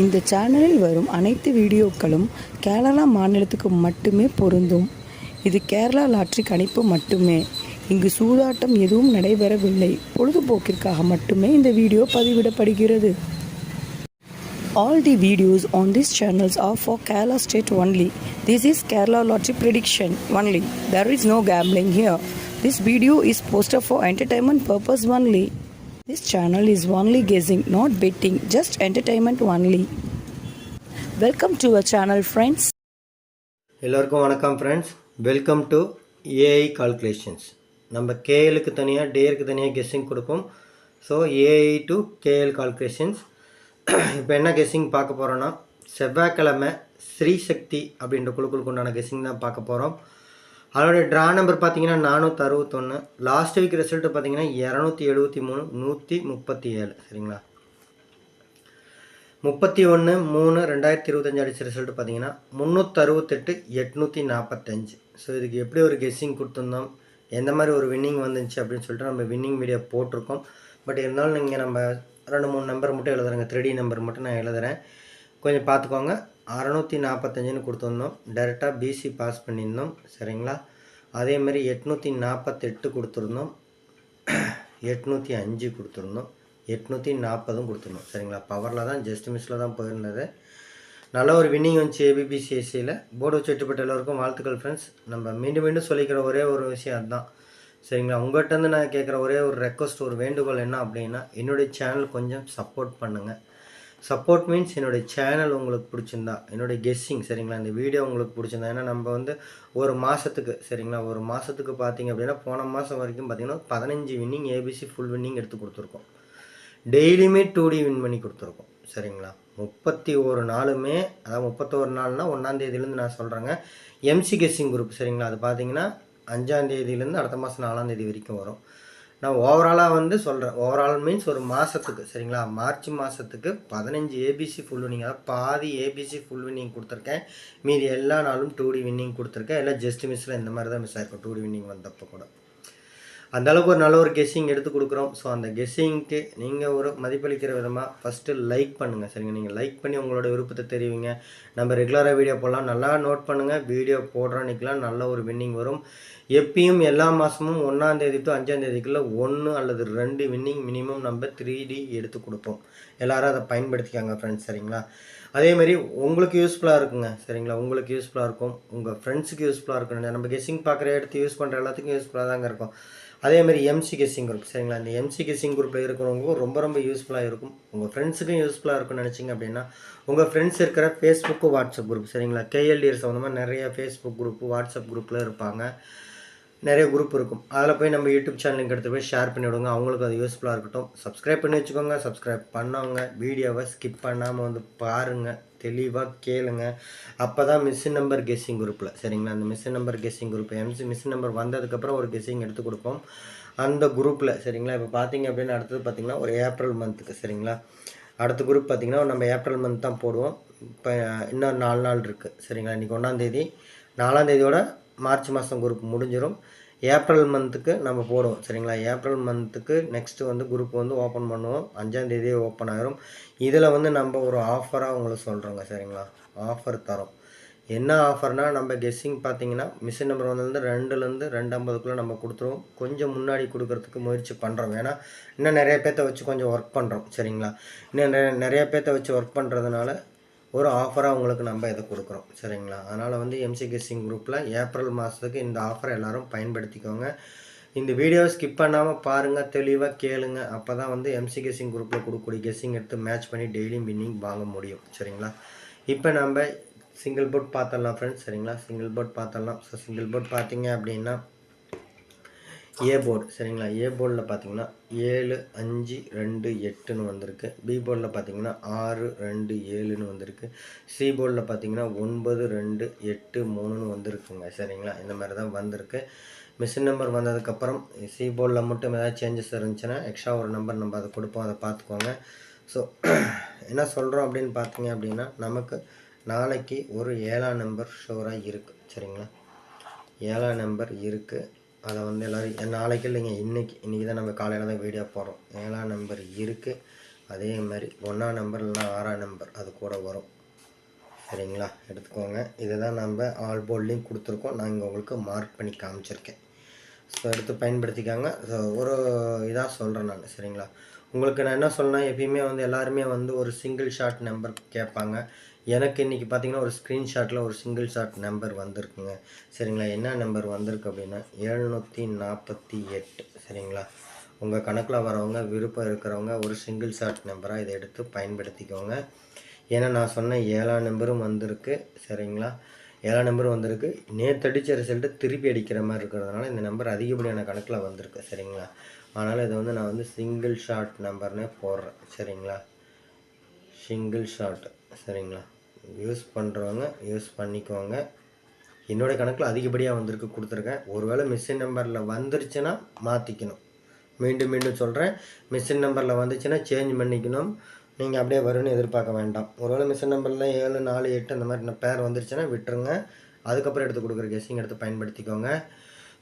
இந்த சேனலில் வரும் அனைத்து வீடியோக்களும் கேரளா மாநிலத்துக்கு மட்டுமே பொருந்தும். இது கேரளா லாட்டரி கணிப்பு மட்டுமே. இங்கு சூதாட்டம் எதுவும் நடைபெறவில்லை. பொழுதுபோக்கிற்காக மட்டுமே இந்த video பதிவிடப்படுகிறது. All the videos on these channels are for Kerala state only. This is Kerala lottery prediction only. There is no gambling here. This video is posted for entertainment purpose only. This channel is only guessing, not betting, just entertainment only. Welcome to our channel, friends. எல்லோருக்கும் வணக்கம் friends. Welcome to AI calculations. நம்ம கேஎலுக்கு தனியாக டேருக்கு தனியாக guessing கொடுப்போம். So AI to KL calculations. இப்போ என்ன guessing பார்க்க போகிறோன்னா, செவ்வாய்க்கிழமை ஸ்ரீசக்தி அப்படின்ற குழுக்களுக்கு உண்டான கெஸ்ஸிங் தான் பார்க்க போகிறோம். அதோடய ட்ரா நம்பர் பார்த்தீங்கன்னா 461. லாஸ்ட் வீக் ரிசல்ட்டு பார்த்தீங்கன்னா 273, 137. சரிங்களா, 31/3/2025 அடித்த ரிசல்ட்டு பார்த்தீங்கன்னா 368, 845. ஸோ இதுக்கு எப்படி ஒரு கெஸ்ஸிங் கொடுத்துருந்தோம், எந்த மாதிரி ஒரு வின்னிங் வந்துச்சு அப்படின்னு சொல்லிட்டு நம்ம வின்னிங் வீடியோ போட்டிருக்கோம். பட் இருந்தாலும் நீங்கள் நம்ம 2-3 நம்பர் மட்டும் எழுதுறேங்க, 3D நம்பர் மட்டும் நான் எழுதுகிறேன், கொஞ்சம் பார்த்துக்கோங்க. 645ன்னு கொடுத்துருந்தோம், டேரெக்டாக பிசி பாஸ் பண்ணியிருந்தோம். சரிங்களா, அதேமாதிரி 848 கொடுத்துருந்தோம், 805 கொடுத்துருந்தோம், 840 கொடுத்துருந்தோம். சரிங்களா, பவரில் தான் ஜஸ்ட் மிஸ்ஸில் தான் போயிருந்தது. நல்ல ஒரு வின்னிங் வந்துச்சு ஏபிபிசிஎஸ்சியில். போர்டு வச்சு வெட்டுப்பட்ட எல்லோருக்கும் வாழ்த்துக்கள் ஃப்ரெண்ட்ஸ். நம்ம மீண்டும் மீண்டும் சொல்லிக்கிற ஒரே ஒரு விஷயம் அதுதான். சரிங்களா, உங்கள்கிட்டருந்து நான் கேட்குற ஒரே ஒரு ரெக்வஸ்ட், ஒரு வேண்டுகோள் என்ன அப்படின்னா, என்னுடைய சேனல் கொஞ்சம் சப்போர்ட் பண்ணுங்கள். சப்போர்ட் மீன்ஸ் என்னுடைய சேனல் உங்களுக்கு பிடிச்சிருந்தா, என்னுடைய கெஸ்ஸிங், சரிங்களா, இந்த வீடியோ உங்களுக்கு பிடிச்சிருந்தா, ஏன்னா நம்ம வந்து ஒரு மாதத்துக்கு, சரிங்களா, ஒரு மாதத்துக்கு பார்த்தீங்க அப்படின்னா போன மாதம் வரைக்கும் பார்த்தீங்கன்னா 15 வின்னிங் ஏபிசி ஃபுல் வின்னிங் எடுத்து கொடுத்துருக்கோம். டெய்லியுமே 2D வின் பண்ணி கொடுத்துருக்கோம். சரிங்களா, 31 நாளுமே, அதாவது 31 நாள்னா 1ஆம் தேதியிலேருந்து நான் சொல்கிறேங்க. எம்சி கெஸ்ஸிங் குரூப், சரிங்களா, அது பார்த்தீங்கன்னா 5ஆம் தேதியிலேருந்து அடுத்த மாதம் 4ஆம் தேதி வரைக்கும் வரும். நான் ஓவராலாக வந்து சொல்கிறேன். ஓவரால் மீன்ஸ் ஒரு மாதத்துக்கு, சரிங்களா, மார்ச் மாதத்துக்கு 15 ஏபிசி ஃபுல் வின்னிங், அதாவது பாதி ஏபிசி ஃபுல் வின்னிங் கொடுத்துருக்கேன். மீதி எல்லா நாளும் 2D வின்னிங் கொடுத்துருக்கேன். எல்லாம் ஜஸ்ட் மிஸ்ஸில் இந்த மாதிரி தான் மிஸ் ஆகிருக்கும் 2D வின்னிங் வந்தப்போ கூட. அந்தளவுக்கு ஒரு நல்ல ஒரு கெஸ்ஸிங் எடுத்து கொடுக்குறோம். ஸோ அந்த கெஸ்ஸிங்க்கு நீங்கள் ஒரு மதிப்பளிக்கிற விதமாக ஃபஸ்ட்டு லைக் பண்ணுங்கள். சரிங்க, நீங்கள் லைக் பண்ணி உங்களோட விருப்பத்தை தெரிவிங்க. நம்ம ரெகுலராக வீடியோ போடலாம். நல்லா நோட் பண்ணுங்கள், வீடியோ போடுற அன்றைக்கெலாம் நல்ல ஒரு வின்னிங் வரும். எப்பயும் எல்லா மாதமும் 1ஆம் தேதி டு 5ஆம் தேதிக்குள்ளே 1 அல்லது 2 வின்னிங் மினிமம் நம்ம 3D எடுத்து கொடுப்போம். எல்லோரும் அதை பயன்படுத்திக்காங்க ஃப்ரெண்ட்ஸ். சரிங்களா, அதேமாதிரி உங்களுக்கு யூஸ்ஃபுல்லாக இருக்குங்க. சரிங்களா, உங்களுக்கு யூஸ்ஃபுல்லாக இருக்கும், உங்கள் ஃப்ரெண்ட்ஸுக்கு யூஸ்ஃபுல்லாக இருக்கும். நம்ம கெஸ்ஸிங் பார்க்குற எடுத்து யூஸ் பண்ணுற எல்லாத்துக்கும் யூஸ்ஃபுல்லாக தாங்க இருக்கும். அதேமாதிரி எம்சி கெஸ்ஸிங் குரூப், சரிங்களா, இந்த எம்சி கெஸ்ஸிங் குரூப்பில் இருக்கிறவங்களுக்கும் ரொம்ப ரொம்ப யூஸ்ஃபுல்லாக இருக்கும். உங்கள் ஃப்ரெண்ட்ஸுக்கும் யூஸ்ஃபுல்லாக இருக்கும்னு நினச்சிங்க அப்படின்னா, உங்கள் ஃப்ரெண்ட்ஸ் இருக்கிற ஃபேஸ்புக்கு, வாட்ஸ்அப் குரூப், சரிங்களா, கேஎல்டிஆர் சம்மந்தமாக நிறைய ஃபேஸ்புக் குரூப்பு, வாட்ஸ்அப் குரூப்பில் இருப்பாங்க, நிறைய குரூப் இருக்கும். அதில் போய் நம்ம யூடியூப் சேனலுக்கு எடுத்து போய் ஷேர் பண்ணி விடுங்க, அவங்களுக்கு அது யூஸ்ஃபுல்லாக இருக்கட்டும். சப்ஸ்கிரைப் பண்ணி வச்சுக்கோங்க. சப்ஸ்கிரைப் பண்ணவங்க வீடியோவை ஸ்கிப் பண்ணாமல் வந்து பாருங்கள், தெளிவாக கேளுங்க. அப்போ தான் மிஸ்ஸின் நம்பர் கெஸ்ஸிங் குரூப்பில், சரிங்களா, அந்த மிஸ்ஸின் நம்பர் கெஸ்ஸிங் குரூப் மிஸ்ஸின் நம்பர் வந்ததுக்கப்புறம் ஒரு கெஸ்ஸிங் எடுத்து கொடுப்போம் அந்த குரூப்பில். சரிங்களா, இப்போ பார்த்தீங்க அப்படின்னா அடுத்தது பார்த்திங்கன்னா ஒரு ஏப்ரல் மந்த்துக்கு, சரிங்களா, அடுத்த குரூப் பார்த்திங்கன்னா நம்ம ஏப்ரல் மந்த் தான் போடுவோம். இப்போ இன்னும் 4 நாள் இருக்குது. சரிங்களா, இன்றைக்கி 1ஆம் தேதி, 4ஆம் தேதியோட மார்ச் மாதம் குரூப் முடிஞ்சிடும். ஏப்ரல் மந்த்துக்கு நம்ம போடுவோம். சரிங்களா, ஏப்ரல் மந்த்துக்கு நெக்ஸ்ட்டு வந்து குரூப் வந்து ஓப்பன் பண்ணுவோம். 5ஆம் தேதியே ஓப்பன் ஆகிரும். இதில் வந்து நம்ம ஒரு ஆஃபராக உங்களுக்கு சொல்கிறோங்க. சரிங்களா, ஆஃபர் தரோம். என்ன ஆஃபர்னால், நம்ம கெஸ்ஸிங் பார்த்தீங்கன்னா மிஷின் நம்பர் வந்ததுலேருந்து 2லேருந்து 250க்குள்ளே நம்ம கொடுத்துருவோம். கொஞ்சம் முன்னாடி கொடுக்கறதுக்கு முயற்சி பண்ணுறோம். ஏன்னா இன்னும் நிறைய பேர்த்த வச்சு கொஞ்சம் ஒர்க் பண்ணுறோம். சரிங்களா, இன்னும் நிறைய பேர்த்த வச்சு ஒர்க் பண்ணுறதுனால ஒரு ஆஃபராக உங்களுக்கு நம்ம இதை கொடுக்குறோம். சரிங்களா, அதனால் வந்து எம்சி கெஸ்ஸிங் குரூப்பில் ஏப்ரல் மாதத்துக்கு இந்த ஆஃபரை எல்லோரும் பயன்படுத்திக்கோங்க. இந்த வீடியோவை ஸ்கிப் பண்ணாமல் பாருங்கள், தெளிவாக கேளுங்க. அப்போ தான் வந்து எம்சி கெஸ்ஸிங் குரூப்பில் கொடுக்கக்கூடிய கெஸ்ஸிங் எடுத்து மேட்ச் பண்ணி டெய்லியும் வின்னிங் வாங்க முடியும். சரிங்களா, இப்போ நம்ம சிங்கிள் போர்ட் பார்த்துடலாம் ஃப்ரெண்ட்ஸ். சரிங்களா, சிங்கிள் போர்ட் பார்த்துடலாம். ஸோ சிங்கிள் போர்ட் பார்த்தீங்க அப்படின்னா ஏ போர்டு, சரிங்களா, ஏ போர்டில் பார்த்தீங்கன்னா 7, 5, 2, 8ன்னு வந்திருக்கு. பி போர்டில் பார்த்தீங்கன்னா 6, 2, 7ன்னு வந்திருக்கு. சி போர்டில் பார்த்தீங்கன்னா 9, 2, 8, 3ன்னு வந்திருக்குங்க. சரிங்களா, இந்த மாதிரி தான் வந்திருக்கு. மிஷின் நம்பர் வந்ததுக்கப்புறம் சி போர்டில் மட்டும் ஏதாவது சேஞ்சஸ் இருந்துச்சுன்னா எக்ஸ்ட்ரா ஒரு நம்பர் நம்ம அதை கொடுப்போம், அதை பார்த்துக்கோங்க. ஸோ என்ன சொல்கிறோம் அப்படின்னு பார்த்தீங்க அப்படின்னா, நமக்கு நாளைக்கு ஒரு 7ஆம் நம்பர் ஷோராக இருக்குது. சரிங்களா, 7ஆம் நம்பர் இருக்குது. அதை வந்து எல்லோரும் நாளைக்கு இல்லைங்க, இன்றைக்கி தான் நம்ம காலையில் தான் வீடியோ போடுறோம். 7ஆம் நம்பர் இருக்குது. அதே மாதிரி 1ஆம் நம்பர் இல்லைனா 6ஆம் நம்பர் அது கூட வரும். சரிங்களா, எடுத்துக்கோங்க. இதை தான் நம்ம ஆல் போர்ட்லேயும் கொடுத்துருக்கோம். நான் இங்கே உங்களுக்கு மார்க் பண்ணி காமிச்சிருக்கேன். ஸோ எடுத்து பயன்படுத்திக்காங்க. ஸோ ஒரு இதாக சொல்கிறேன் நான். சரிங்களா, உங்களுக்கு நான் என்ன சொல்லணும், எப்பயுமே வந்து எல்லாருமே வந்து ஒரு சிங்கிள் ஷாட் நம்பர் கேட்பாங்க. எனக்கு இன்றைக்கி பார்த்தீங்கன்னா ஒரு ஸ்க்ரீன்ஷாட்டில் ஒரு சிங்கிள் ஷாட் நம்பர் வந்திருக்குங்க. சரிங்களா, என்ன நம்பர் வந்திருக்கு அப்படின்னா 748. சரிங்களா, உங்கள் கணக்கில் வரவங்க விருப்பம் இருக்கிறவங்க ஒரு சிங்கிள் ஷாட் நம்பராக இதை எடுத்து பயன்படுத்திக்கோங்க. ஏன்னா நான் சொன்ன 7ஆம் நம்பரும் வந்திருக்கு. சரிங்களா, 7ஆம் நம்பரும் வந்திருக்கு. நேற்று அடித்த ரிசல்ட்டு திருப்பி அடிக்கிற மாதிரி இருக்கிறதுனால இந்த நம்பர் அதிகப்படியான கணக்கில் வந்திருக்கு. சரிங்களா, அதனால் இதை வந்து நான் வந்து சிங்கிள் ஷாட் நம்பர்னே போடுறேன். சரிங்களா, சிங்கிள் ஷாட். சரிங்களா, யூஸ் பண்ணுறவங்க யூஸ் பண்ணிக்கோங்க. என்னோடய கணக்கில் அதிகப்படியாக வந்திருக்கு, கொடுத்துருக்கேன். ஒருவேளை மிஸ்ஸின் நம்பரில் வந்துருச்சுன்னா மாற்றிக்கணும். மீண்டும் மீண்டும் சொல்கிறேன், மிஸ்ஸின் நம்பரில் வந்துச்சுன்னா சேஞ்ச் பண்ணிக்கணும். நீங்கள் அப்படியே வரும்னு எதிர்பார்க்க வேண்டாம். ஒருவேளை மிஸ்ஸின் நம்பரில் 7, 4, 8 அந்த மாதிரி பேர் வந்துருச்சுன்னா விட்டுருங்க. அதுக்கப்புறம் எடுத்து கொடுக்குற கெஸ்ஸிங் எடுத்து பயன்படுத்திக்கோங்க.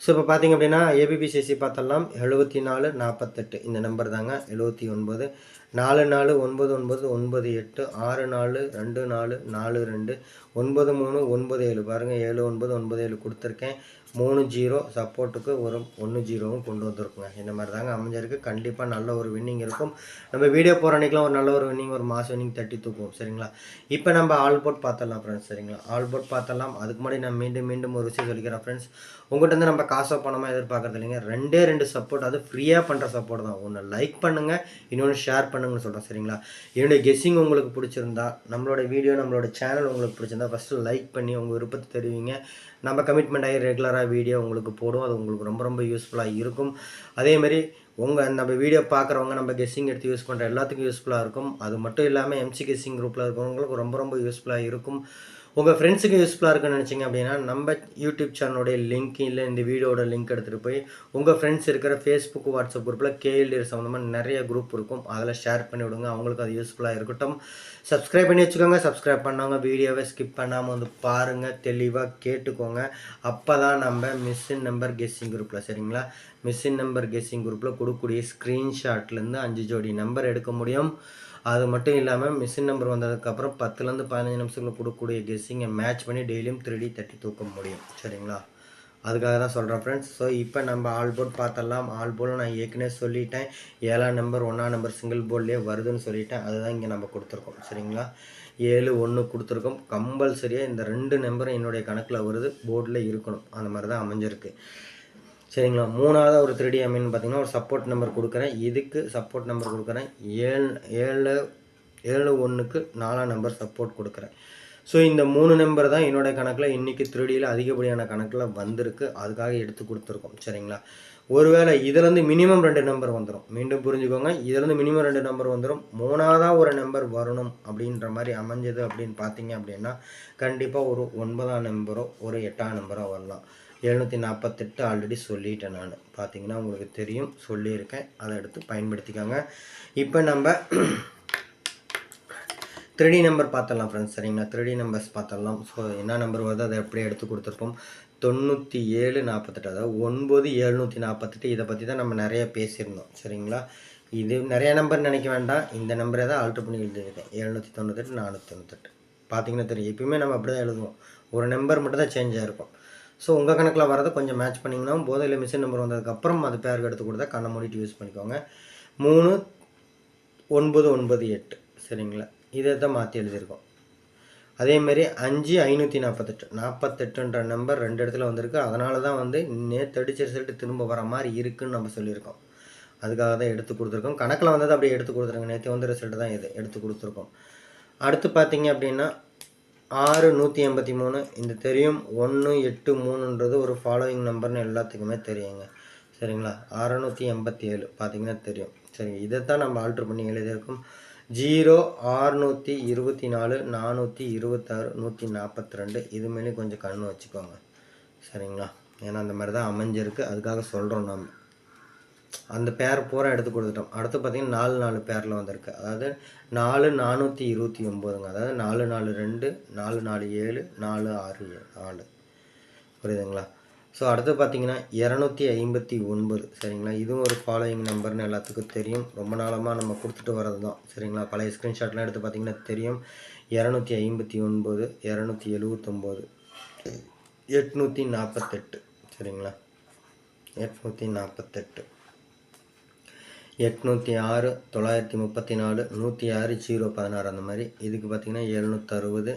ஸோ இப்போ பார்த்தீங்க அப்படின்னா ஏபிபிசிஎஸ்சி பார்த்தலாம் 74 48 இந்த நம்பர் தாங்க. 79 44 99 98 64 24 42 93 97 பாருங்கள் 7997 கொடுத்துருக்கேன். 3 0 சப்போர்ட்டுக்கு ஒரு 1 0வும் கொண்டு வந்திருக்குங்க. இந்த மாதிரி தாங்க அமைஞ்சிருக்கு. கண்டிப்பாக நல்ல ஒரு வின்னிங் இருக்கும். நம்ம வீடியோ போகிற அன்றைக்கெலாம் ஒரு நல்ல ஒரு வின்னிங், ஒரு மாஸ் வின்னிங் தட்டி தூக்குவோம். சரிங்களா, இப்போ நம்ம ஆல் போர்ட் பார்த்துடலாம் ஃப்ரெண்ட்ஸ். சரிங்களா, ஆல் போர்ட் பார்த்துடலாம். அதுக்கு முன்னாடி நான் மீண்டும் ஒரு விஷயம் சொல்லிக்கிறேன் ஃப்ரெண்ட்ஸ். உங்கள்கிட்ட வந்து நம்ம காசோ பணமாக எதிர்பார்க்குறது இல்லைங்க. 2 சப்போர்ட், அது ஃப்ரீயாக பண்ணுற சப்போர்ட் தான். ஒன்று லைக் பண்ணுங்கள், இன்னொன்று ஷேர் பண்ணுங்கன்னு சொல்கிறேன். சரிங்களா, என்னுடைய கெஸ்ஸிங் உங்களுக்கு பிடிச்சிருந்தா, நம்மளோட வீடியோ நம்மளோட சேனல் உங்களுக்கு பிடிச்சிருந்தா ஃபஸ்ட்டு லைக் பண்ணி உங்கள் விருப்பத்தை தெரிவிங்க. நம்ம கமிட்மெண்ட் ஆகி ரெகுலராக வீடியோ உங்களுக்கு போடும். அது உங்களுக்கு ரொம்ப யூஸ்ஃபுல்லாக இருக்கும். அதேமாதிரி நம்ம வீடியோ பார்க்குறவங்க நம்ம கெஸ்ஸிங் எடுத்து யூஸ் பண்ணுற எல்லாத்துக்கும் யூஸ்ஃபுல்லாக இருக்கும். அது மட்டும் இல்லாமல் எம்சி கெஸ்ஸிங் குரூப்பில் இருக்கிறவங்களுக்கு ரொம்ப யூஸ்ஃபுல்லாக இருக்கும். உங்கள் ஃப்ரெண்ட்ஸுக்கு யூஸ்ஃபுல்லாக இருக்குன்னு நினச்சிங்க அப்படின்னா நம்ம யூடியூப் சேனலுடைய லிங்க் இல்லை இந்த வீடியோட லிங்க் எடுத்துகிட்டு போய் உங்கள் ஃப்ரெண்ட்ஸ் இருக்கிற ஃபேஸ்புக், வாட்ஸ்அப் குரூப்பில் கேஎல்டி சம்மந்தமாக நிறைய குரூப் இருக்கும், அதில் ஷேர் பண்ணி விடுங்க. அவங்களுக்கு அது யூஸ்ஃபுல்லாக இருக்கட்டும். சப்ஸ்கிரைப் பண்ணி வச்சுக்கோங்க. சப்ஸ்கிரைப் பண்ணவங்க வீடியோவை ஸ்கிப் பண்ணாமல் வந்து பாருங்கள், தெளிவாக கேட்டுக்கோங்க. அப்போ தான் நம்ம மிஸ்ஸின் நம்பர் கெஸ்ஸிங் குரூப்பில், சரிங்களா, மிஸ்ஸின் நம்பர் கெஸ்ஸிங் குரூப்பில் கொடுக்கக்கூடிய ஸ்க்ரீன்ஷாட்லேருந்து 5 ஜோடி நம்பர் எடுக்க முடியும். அது மட்டும் இல்லாமல் மிஷின் நம்பர் வந்ததுக்கப்புறம் 10லேருந்து 15 நிமிஷத்தில் கொடுக்கக்கூடிய கெஸ்ஸிங்கை மேட்ச் பண்ணி டெய்லியும் 3D தட்டி தூக்க முடியும். சரிங்களா, அதுக்காக தான் சொல்கிறேன் ஃப்ரெண்ட்ஸ். ஸோ இப்போ நம்ம ஆல் போர்ட் பார்த்துடலாம். ஆல் போர்டில் நான் ஏற்கனவே சொல்லிட்டேன், 7ஆம் நம்பர் 1ஆம் நம்பர் சிங்கிள் போர்ட்லேயே வருதுன்னு சொல்லிட்டேன். அதுதான் இங்கே நம்ம கொடுத்துருக்கோம். சரிங்களா, 7 1 கொடுத்துருக்கோம். கம்பல்சரியாக இந்த 2 நம்பரும் என்னுடைய கணக்கில் வருது, போர்டில் இருக்கணும். அந்த மாதிரி தான் அமைஞ்சிருக்கு. சரிங்களா, 3ஆவது ஒரு 3D அமீன் பார்த்தீங்கன்னா ஒரு சப்போர்ட் நம்பர் கொடுக்குறேன். இதுக்கு சப்போர்ட் நம்பர் கொடுக்குறேன் 771க்கு 4ஆம் நம்பர் சப்போர்ட் கொடுக்குறேன். ஸோ இந்த 3 நம்பர் தான் என்னோடய கணக்கில் இன்றைக்கி 3Dயில் அதிகப்படியான கணக்கில் வந்திருக்கு. அதுக்காக எடுத்து கொடுத்துருக்கோம். சரிங்களா, ஒருவேளை இதிலேருந்து மினிமம் 2 நம்பர் வந்துடும். மீண்டும் புரிஞ்சுக்கோங்க, இதிலேருந்து மினிமம் 2 நம்பர் வந்துடும். 3ஆவதாக ஒரு நம்பர் வரணும் அப்படின்ற மாதிரி அமைஞ்சது அப்படின்னு பார்த்தீங்க அப்படின்னா கண்டிப்பாக ஒரு 9ஆம் நம்பரோ ஒரு 8ஆம் நம்பரோ வரலாம். 748 ஆல்ரெடி சொல்லிட்டேன் நான், பார்த்தீங்கன்னா உங்களுக்கு தெரியும், சொல்லியிருக்கேன். அதை எடுத்து பயன்படுத்திக்கோங்க. இப்போ நம்ம 3D நம்பர் பார்த்துடலாம் ஃப்ரெண்ட்ஸ். சரிங்களா, 3D நம்பர்ஸ் பார்த்துடலாம். ஸோ என்ன நம்பர் வருது அதை அப்படியே எடுத்து கொடுத்துருப்போம். 97 48, அதாவது 9748. இதை பற்றி தான் நம்ம நிறைய பேசியிருந்தோம். சரிங்களா, இது நிறைய நம்பர் நினைக்க வேண்டாம், இந்த நம்பரை தான் ஆல்ட்ரு பண்ணி எழுதியிருக்கேன். 798 498 பார்த்தீங்கன்னா தெரியும். எப்பயுமே நம்ம அப்படி தான் எழுதுவோம், ஒரு நம்பர் மட்டும் தான் சேஞ்ச் ஆகிருக்கும். ஸோ உங்கள் கணக்கில் வரதை கொஞ்சம் மேட்ச் பண்ணிங்கன்னா போதையில் மிஷின் நம்பர் வந்ததுக்கப்புறம் அது பேருக்கு எடுத்து கொடுத்தா கண்ணை மூடிட்டு யூஸ் பண்ணிக்கோங்க. 3 9 9 8. சரிங்களா, இதை தான் மாற்றி எழுதியிருக்கோம். அதேமாரி 5 548 48ன்ற நம்பர் 2 இடத்துல வந்திருக்கு. அதனால தான் வந்து நேற்று அடிச்ச ரிசல்ட்டு திரும்ப வர மாதிரி இருக்குதுன்னு நம்ம சொல்லியிருக்கோம். அதுக்காக தான் எடுத்து கொடுத்துருக்கோம். கணக்கில் வந்தது அப்படியே எடுத்து கொடுத்துருங்க. நேற்று வந்து ரிசல்ட்டு தான் இது எடுத்து கொடுத்துருக்கோம். அடுத்து பார்த்தீங்க அப்படின்னா 6 183. இந்த தெரியும், 1 8 3ன்றது ஒரு ஃபாலோயிங் நம்பர்னு எல்லாத்துக்குமே தெரியுங்க. சரிங்களா, 687 பார்த்தீங்கன்னா தெரியும். சரி, இதை தான் நம்ம ஆல்ட்ரு பண்ணி எழுதியிருக்கோம். 0 624 426 142. இது மேலே கொஞ்சம் கண் வச்சுக்கோங்க. சரிங்களா, ஏன்னா அந்த மாதிரி தான் அமைஞ்சிருக்கு, அதுக்காக சொல்கிறோம். நம்ம அந்த பேர் பூரா எடுத்து கொடுத்துட்டோம். அடுத்து பார்த்தீங்கன்னா 4 4 பேரில் வந்திருக்கு. அதாவது 4 429ங்க. அதாவது 4 4 2 4 4 7 4 6 4. புரியுதுங்களா, ஸோ அடுத்து பார்த்தீங்கன்னா 259 சரிங்களா. இதுவும் ஒரு ஃபாலோயிங் நம்பர்னு எல்லாத்துக்கும் தெரியும். ரொம்ப நாளமாக நம்ம கொடுத்துட்டு வர்றது தான் சரிங்களா. பழைய ஸ்க்ரீன்ஷாட்லாம் எடுத்து பார்த்தீங்கன்னா தெரியும். 259, 279, 848 சரிங்களா. 848, 806, 934, 106, 016 அந்த மாதிரி. இதுக்கு பார்த்தீங்கன்னா 760,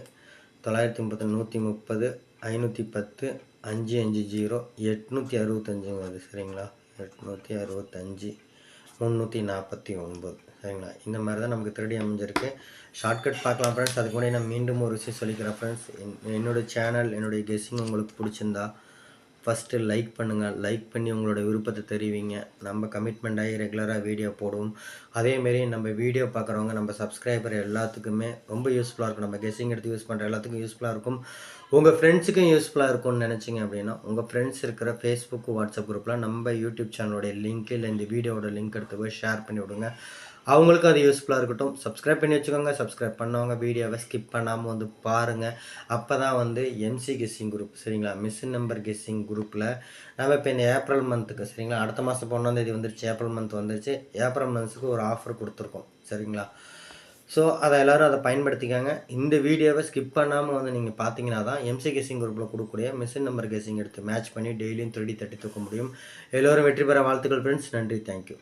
930, 130, 510, 550, 865 வருது சரிங்களா. 865, 349 சரிங்களா. இந்த மாதிரி தான் நமக்கு திருடி அமைஞ்சிருக்கு. ஷார்ட்கட் பார்க்கலாம் ஃப்ரெண்ட்ஸ். அதுக்கு முன்னாடி நான் மீண்டும் ஒரு விஷயம் சொல்லிக்கிறேன் ஃப்ரெண்ட்ஸ். என்னோடய சேனல், என்னுடைய கெஸ்ஸிங் உங்களுக்கு பிடிச்சிருந்தா ஃபஸ்ட்டு லைக் பண்ணுங்கள். லைக் பண்ணி உங்களோட விருப்பத்தை தெரிவிங்க. நம்ம கமிட்மெண்ட் ஆகி ரெகுலராக வீடியோ போடுவோம். அதேமாரி நம்ம வீடியோ பார்க்குறவங்க, நம்ம சப்ஸ்கிரைபர் எல்லாத்துக்குமே ரொம்ப யூஸ்ஃபுல்லாக இருக்கும். நம்ம கெஸ்ஸிங் எடுத்து யூஸ் பண்ணுற எல்லாத்துக்கும் யூஸ்ஃபுல்லாக இருக்கும். உங்கள் ஃப்ரெண்ட்ஸுக்கும் யூஸ்ஃபுல்லாக இருக்கும்னு நினச்சிங்க அப்படின்னா உங்கள் ஃப்ரெண்ட்ஸ் இருக்கிற ஃபேஸ்புக், வாட்ஸ்அப் குரூப்பில் நம்ம யூடியூப் சேனலோடைய லிங்க் இல்லை இந்த வீடியோவோட லிங்க் எடுத்து போய் ஷேர் பண்ணி விடுங்க. அவங்களுக்கும் அது யூஸ்ஃபுல்லாக இருக்கட்டும். சப்ஸ்கிரைப் பண்ணி வச்சுக்கோங்க. சப்ஸ்கிரைப் பண்ணவங்க வீடியோவை ஸ்கிப் பண்ணாமல் வந்து பாருங்கள். அப்போ தான் வந்து எம்சி கெஸ்ஸிங் குரூப் சரிங்களா, மிஷின் நம்பர் கெஸ்ஸிங் குரூப்பில் நம்ம இப்போ இந்த ஏப்ரல் மந்த்துக்கு சரிங்களா, அடுத்த மாதம் 1 வந்துருச்சு, ஏப்ரல் மந்த் வந்துருச்சு. ஏப்ரல் மந்த்ஸுக்கு ஒரு ஆஃபர் கொடுத்துருக்கோம் சரிங்களா. ஸோ அதை எல்லோரும் அதை பயன்படுத்திக்காங்க. இந்த வீடியோவை ஸ்கிப் பண்ணாமல் வந்து நீங்கள் பார்த்தீங்கன்னா தான் எம்சி கெஸ்ஸிங் குரூப்பில் கொடுக்கக்கூடிய மிஷின் நம்பர் கெஸ்ஸிங் எடுத்து மேட்ச் பண்ணி டெய்லியும் 3D தட்டி தூக்க முடியும். எல்லோரும் வெற்றி பெற வாழ்த்துக்கள் ஃப்ரெண்ட்ஸ். நன்றி, தேங்க்யூ.